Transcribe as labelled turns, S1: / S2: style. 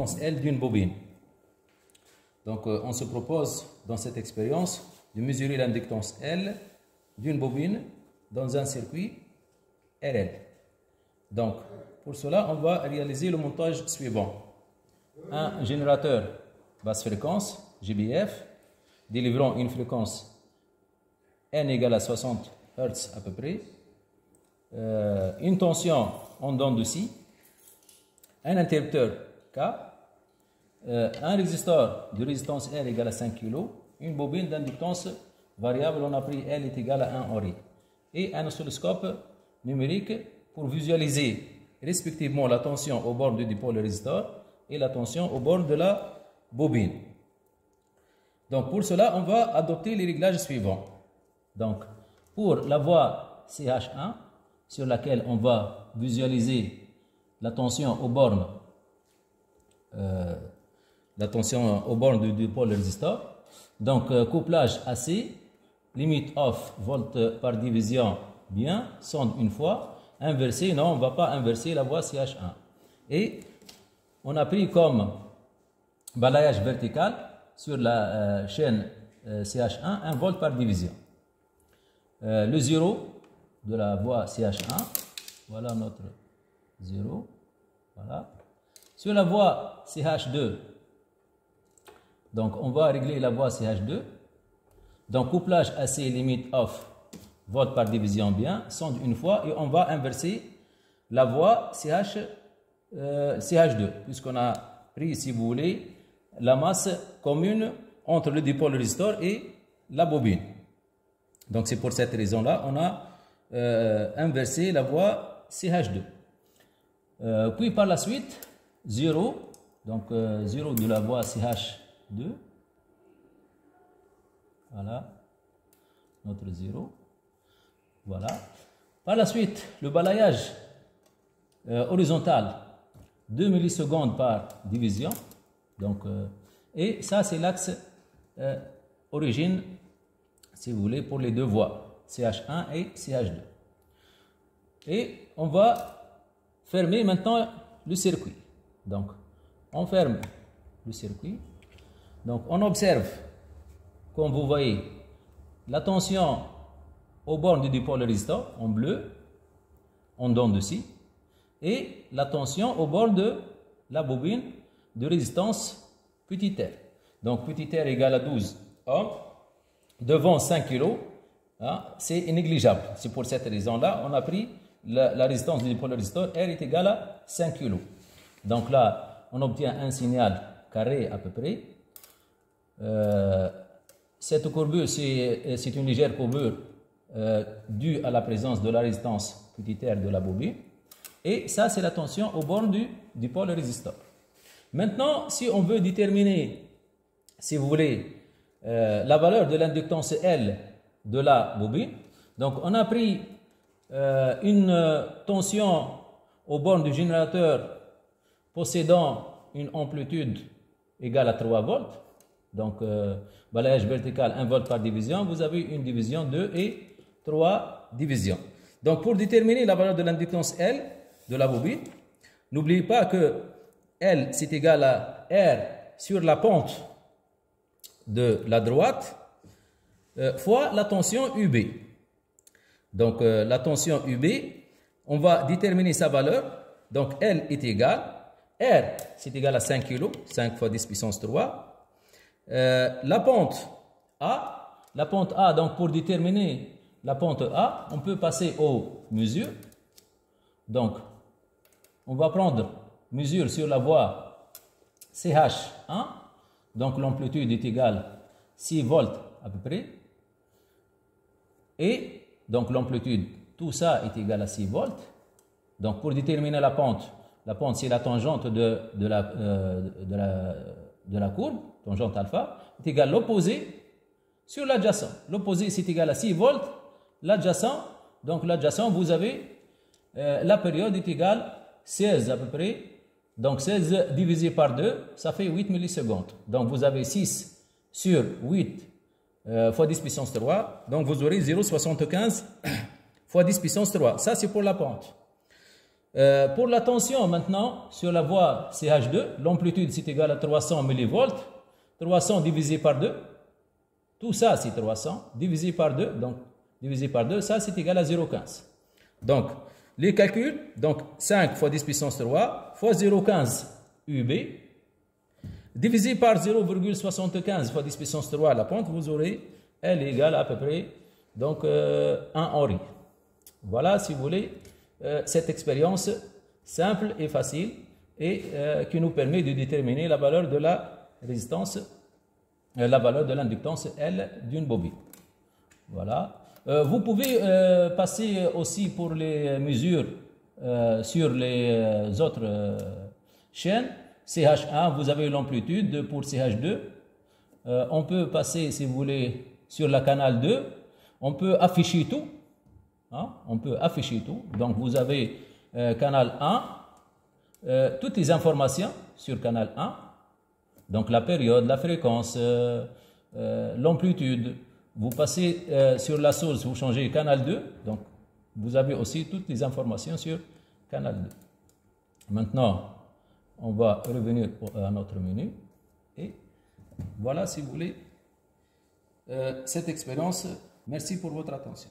S1: l'inductance L d'une bobine. Donc, on se propose dans cette expérience de mesurer l'inductance L d'une bobine dans un circuit RL. Donc, pour cela, on va réaliser le montage suivant. Un générateur basse fréquence, GBF, délivrant une fréquence N égale à 60 Hz à peu près, une tension en dents de scie, un interrupteur K, un résisteur de résistance R égale à 5 kg, une bobine d'inductance variable, on a pris L est égal à 1 Ori, et un oscilloscope numérique pour visualiser respectivement la tension au bord du dipôle résisteur et la tension au bord de la bobine. Donc pour cela, on va adopter les réglages suivants. Donc pour la voie CH1, sur laquelle on va visualiser la tension aux bornes, du dipôle résisteur. Donc couplage AC, limite off, volt par division bien, sonde une fois, inversé, non, on ne va pas inverser la voie CH1. Et on a pris comme balayage vertical sur la chaîne CH1 1 volt par division. Le 0 de la voie CH1, voilà notre 0, voilà. Sur la voie CH2, donc on va régler la voie CH2. Donc couplage AC limite off, volt par division bien, sonde une fois, et on va inverser la voie CH2, puisqu'on a pris, si vous voulez, la masse commune entre le dipôle résisteur et la bobine. Donc c'est pour cette raison-là, on a inversé la voie CH2. Puis par la suite, 0, donc 0 de la voie CH2, voilà, notre 0, voilà. Par la suite, le balayage horizontal, 2 millisecondes par division, donc, et ça c'est l'axe origine, si vous voulez, pour les deux voies, CH1 et CH2. Et on va fermer maintenant le circuit. Donc, on ferme le circuit. Donc, on observe, comme vous voyez, la tension au bord du dipôle résisteur en bleu, en dents de scie, et la tension au bord de la bobine de résistance petit r. Donc, petit r égale à 12 ohms, devant 5 kg, hein, c'est négligeable. C'est pour cette raison-là, on a pris la résistance du dipôle résisteur, R est égale à 5 kg. Donc là, on obtient un signal carré à peu près. Cette courbure, c'est une légère courbure due à la présence de la résistance petit r de la bobine. Et ça, c'est la tension au bord du dipôle résisteur. Maintenant, si on veut déterminer, si vous voulez, la valeur de l'inductance L de la bobine, donc on a pris une tension au bord du générateur possédant une amplitude égale à 3 volts. Donc, balayage vertical 1 volt par division, vous avez une division 2 et 3 divisions. Donc, pour déterminer la valeur de l'inductance L de la bobine, n'oubliez pas que L c'est égal à R sur la pente de la droite fois la tension UB. Donc, la tension UB, on va déterminer sa valeur. Donc, L est égal, R c'est égal à 5 kg, 5 fois 10 puissance 3. La pente A, donc pour déterminer la pente A, on peut passer aux mesures. Donc, on va prendre mesure sur la voie CH1. Donc, l'amplitude est égale à 6 volts à peu près. Et donc, l'amplitude, tout ça est égal à 6 volts. Donc, pour déterminer la pente c'est la tangente de la courbe, tangente alpha, est égal à l'opposé sur l'adjacent. L'opposé, c'est égal à 6 volts. L'adjacent, donc l'adjacent, vous avez la période est égale à 16 à peu près. Donc 16 divisé par 2, ça fait 8 millisecondes. Donc vous avez 6 sur 8 fois 10 puissance 3. Donc vous aurez 0,75 fois 10 puissance 3. Ça, c'est pour la pente. Pour la tension maintenant, sur la voie CH2, l'amplitude c'est égal à 300 millivolts. 300 divisé par 2, tout ça c'est 300, divisé par 2, donc divisé par 2, ça c'est égal à 0,15. Donc, les calculs, donc 5 fois 10 puissance 3 fois 0,15 UB, divisé par 0,75 fois 10 puissance 3 à la pente, vous aurez L égale à peu près donc 1 Henri. Voilà, si vous voulez, cette expérience simple et facile et qui nous permet de déterminer la valeur de la résistance, la valeur de l'inductance L d'une bobine. Voilà. Vous pouvez passer aussi pour les mesures sur les autres chaînes. CH1, vous avez l'amplitude pour CH2. On peut passer, si vous voulez, sur la canal 2. On peut afficher tout. Hein? On peut afficher tout. Donc, vous avez canal 1, toutes les informations sur canal 1. Donc, la période, la fréquence, l'amplitude. Vous passez sur la source, vous changez canal 2. Donc, vous avez aussi toutes les informations sur canal 2. Maintenant, on va revenir à notre menu. Et voilà, si vous voulez, cette expérience. Merci pour votre attention.